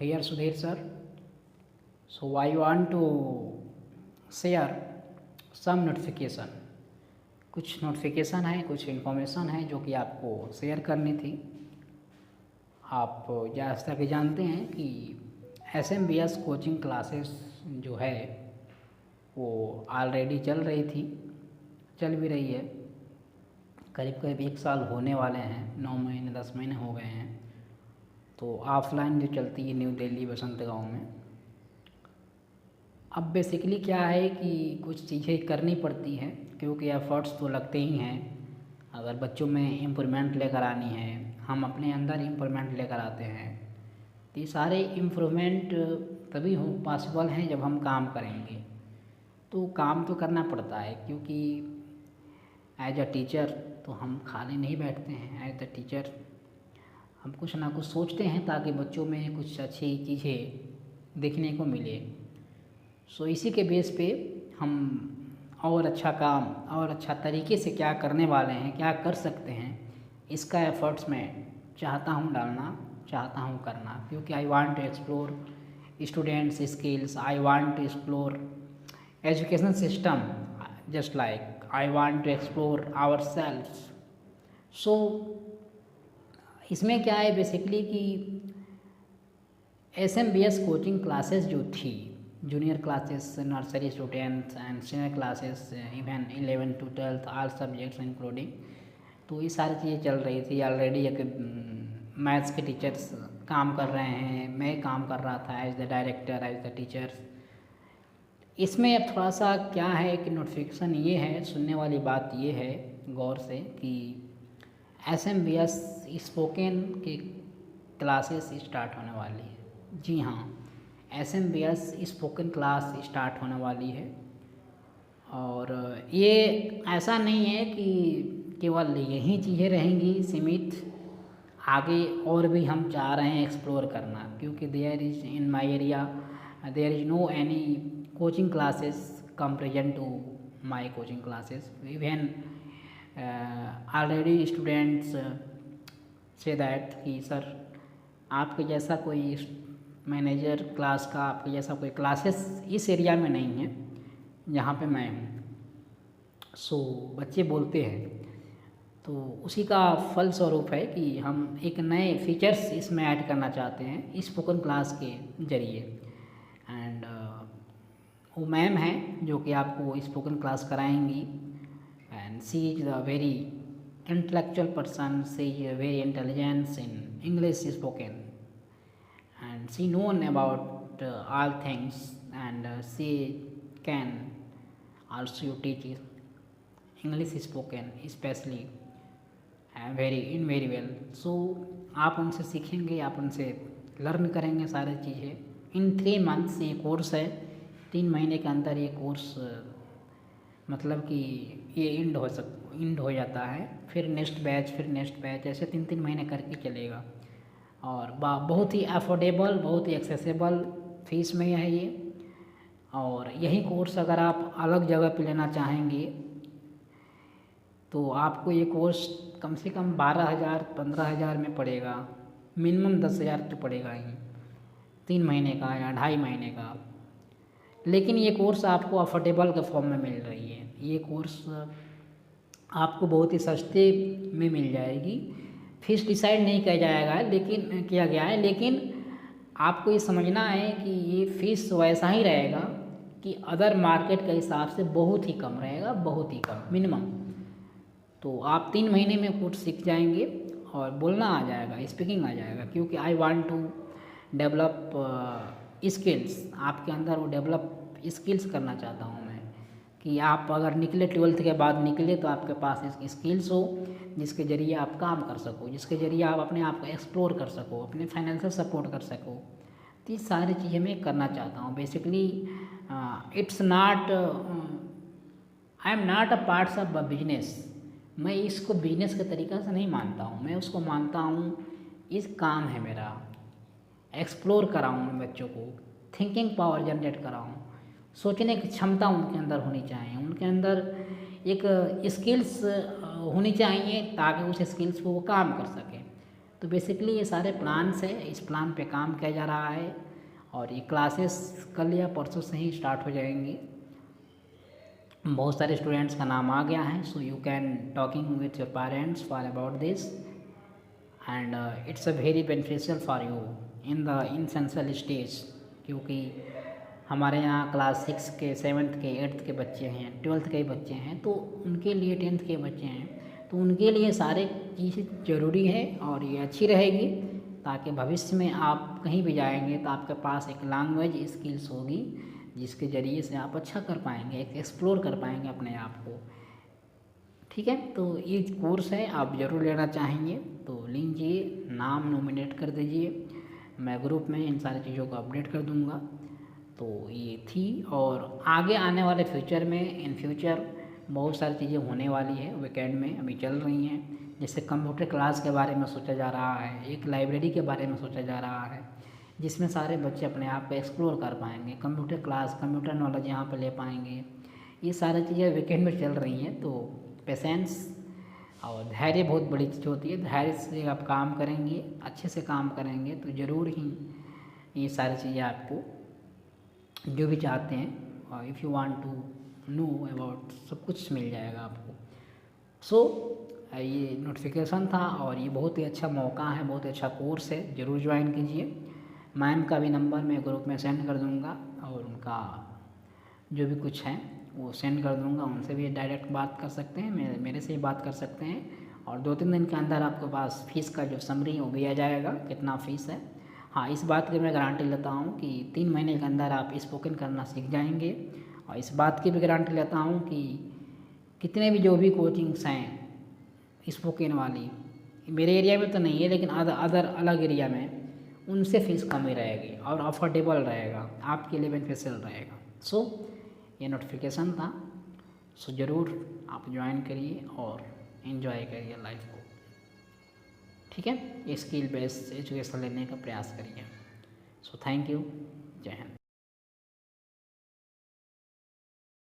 Here Sudhir sir. So I want to share some notification. कुछ notification है, कुछ information है जो कि आपको शेयर करनी थी। आप जैसा कि जानते हैं कि SMBS कोचिंग क्लासेस जो है वो ऑलरेडी चल रही थी, चल भी रही है। करीब करीब 1 साल होने वाले हैं, 9 महीने 10 महीने हो गए हैं। तो ऑफलाइन जो चलती है न्यू दिल्ली बसंत गांव में। अब बेसिकली क्या है कि कुछ चीज़ें करनी पड़ती हैं क्योंकि एफ़र्ट्स तो लगते ही हैं। अगर बच्चों में इम्प्रूवमेंट लेकर आनी है, हम अपने अंदर इम्प्रूवमेंट लेकर आते हैं, तो ये सारे इम्प्रूवमेंट तभी हो पॉसिबल हैं जब हम काम करेंगे। तो काम तो करना पड़ता है क्योंकि एज अ टीचर तो हम खाली नहीं बैठते हैं। एज अ टीचर हम कुछ ना कुछ सोचते हैं ताकि बच्चों में कुछ अच्छी चीज़ें देखने को मिले। सो इसी के बेस पे हम और अच्छा काम और अच्छा तरीके से क्या करने वाले हैं, क्या कर सकते हैं, इसका एफ़र्ट्स मैं चाहता हूँ डालना, चाहता हूँ करना। क्योंकि I want to explore students skills, I want to explore education system, just like I want to explore our selfs. So इसमें क्या है बेसिकली कि SMBS कोचिंग क्लासेस जो थी, junior classes, nursery students and senior classes, even 11 to 12 all subjects including, तो ये सारी चीज़ें चल रही थी। ऑलरेडी एक मैथ्स के टीचर्स काम कर रहे हैं, मैं काम कर रहा था as the director, as the teacher. इसमें अब थोड़ा सा क्या है कि नोटिफिकेशन ये है, सुनने वाली बात ये है गौर से कि SMBS स्पोकन की क्लासेस स्टार्ट होने वाली है। जी हाँ, SMBS स्पोकन क्लास स्टार्ट होने वाली है। और ये ऐसा नहीं है कि केवल यही चीज़ें रहेंगी सीमित, आगे और भी हम चाह रहे हैं एक्सप्लोर करना। क्योंकि there is in my area there is no any coaching classes comparison to my coaching classes. Even already students से दैट कि सर आपके जैसा कोई मैनेजर क्लास का, आपके जैसा कोई क्लासेस इस एरिया में नहीं है जहाँ पे मैं हूँ। सो बच्चे बोलते हैं, तो उसी का फल स्वरूप है कि हम एक नए फीचर्स इसमें ऐड करना चाहते हैं स्पोकन क्लास के ज़रिए। एंड वो मैम हैं जो कि आपको स्पोकन क्लास कराएंगी। And she is a very intellectual person, she is very intelligent in English spoken, and she known about all things, and she can also teach English spoken especially very well. So आप उनसे सीखेंगे, आप उनसे learn करेंगे सारी चीज़ें। इन 3 months ये course है, 3 महीने के अंदर ये कोर्स मतलब कि ये इंड हो जाता है। फिर नेक्स्ट बैच ऐसे 3 महीने करके चलेगा। और बहुत ही अफोर्डेबल, बहुत ही एक्सेसिबल फीस में है ये। और यही कोर्स अगर आप अलग जगह पे लेना चाहेंगे तो आपको ये कोर्स कम से कम 12,000 15,000 में पड़ेगा, मिनिमम 10,000 तो पड़ेगा ही 3 महीने का या 2.5 महीने का। लेकिन ये कोर्स आपको अफोर्डेबल के फॉर्म में मिल रही है। ये कोर्स आपको बहुत ही सस्ते में मिल जाएगी। फीस डिसाइड नहीं किया गया है, लेकिन आपको ये समझना है कि ये फीस वैसा ही रहेगा कि अदर मार्केट के हिसाब से बहुत ही कम रहेगा, बहुत ही कम, मिनिमम। तो आप 3 महीने में कोर्स सीख जाएंगे और बोलना आ जाएगा, स्पीकिंग आ जाएगा। क्योंकि I want to develop skills, आपके अंदर वो डेवलप स्किल्स करना चाहता हूँ मैं कि आप अगर निकले 12th के बाद निकले तो आपके पास स्किल्स हो जिसके ज़रिए आप काम कर सको, जिसके ज़रिए आप अपने आप को एक्सप्लोर कर सको, अपने फाइनेंशियल सपोर्ट कर सको। तो ये सारी चीज़ें मैं करना चाहता हूँ। Basically it's not, I am not a parts of a business. मैं इसको बिजनेस के तरीक़े से नहीं मानता हूँ, मैं उसको मानता हूँ इस काम है मेरा, एक्सप्लोर कराऊँ मैं बच्चों को, थिंकिंग पावर जनरेट कराऊँ, सोचने की क्षमता उनके अंदर होनी चाहिए, उनके अंदर एक स्किल्स होनी चाहिए ताकि उस स्किल्स पर वो काम कर सकें। तो बेसिकली ये सारे प्लान्स है, इस प्लान पे काम किया जा रहा है और ये क्लासेस कल या परसों से ही स्टार्ट हो जाएंगी। बहुत सारे स्टूडेंट्स का नाम आ गया है, so you can talking with your parents for about this and it's a very beneficial for you in the initial stage, क्योंकि हमारे यहाँ क्लास 6 के 7th के 8th के बच्चे हैं, 12th के बच्चे हैं, तो उनके लिए 10th के बच्चे हैं, तो उनके लिए सारे चीज़ें ज़रूरी है और ये अच्छी रहेगी ताकि भविष्य में आप कहीं भी जाएंगे तो आपके पास एक लैंग्वेज स्किल्स होगी जिसके ज़रिए से आप अच्छा कर पाएंगे, एक एक्सप्लोर कर पाएंगे अपने आप को। ठीक है, तो ये कोर्स है, आप ज़रूर लेना चाहेंगे तो लीजिए, नाम नॉमिनेट कर दीजिए, मैं ग्रुप में इन सारी चीज़ों को अपडेट कर दूँगा। तो ये थी, और आगे आने वाले फ्यूचर में इन फ्यूचर बहुत सारी चीज़ें होने वाली है, वीकेंड में अभी चल रही हैं। जैसे कंप्यूटर क्लास के बारे में सोचा जा रहा है, एक लाइब्रेरी के बारे में सोचा जा रहा है जिसमें सारे बच्चे अपने आप को एक्सप्लोर कर पाएंगे, कंप्यूटर क्लास, कंप्यूटर नॉलेज यहाँ पर ले पाएंगे। ये सारी चीज़ें वीकेंड में चल रही हैं। तो पेशेंस और धैर्य बहुत बड़ी चीज़ होती है, धैर्य से आप काम करेंगे, अच्छे से काम करेंगे तो ज़रूर ही ये सारी चीज़ें आपको जो भी चाहते हैं, और if you want to know about, सब कुछ मिल जाएगा आपको। सो ये नोटिफिकेशन था और ये बहुत ही अच्छा मौका है, बहुत ही अच्छा कोर्स है, ज़रूर ज्वाइन कीजिए। मैम का भी नंबर मैं ग्रुप में सेंड कर दूँगा और उनका जो भी कुछ है वो सेंड कर दूँगा, उनसे भी डायरेक्ट बात कर सकते हैं, मेरे से ही बात कर सकते हैं। और 2-3 दिन के अंदर आपके पास फ़ीस का जो समरी है वो भी आ जाएगा, कितना फ़ीस है। हाँ, इस बात की मैं गारंटी लेता हूँ कि 3 महीने के अंदर आप स्पोकन करना सीख जाएंगे, और इस बात की भी गारंटी लेता हूँ कि कितने भी जो भी कोचिंग्स हैं स्पोकन वाली, मेरे एरिया में तो नहीं है लेकिन अदर अलग एरिया में, उनसे फ़ीस कम ही रहेगी और अफोर्डेबल रहेगा, आपके लिए बेनिफिशियल रहेगा। सो ये नोटिफिकेशन था, सो ज़रूर आप ज्वाइन करिए और इन्जॉय करिए लाइफ को। ठीक है, स्किल बेस्ड एजुकेशन लेने का प्रयास करिए। सो थैंक यू, जय हिंद।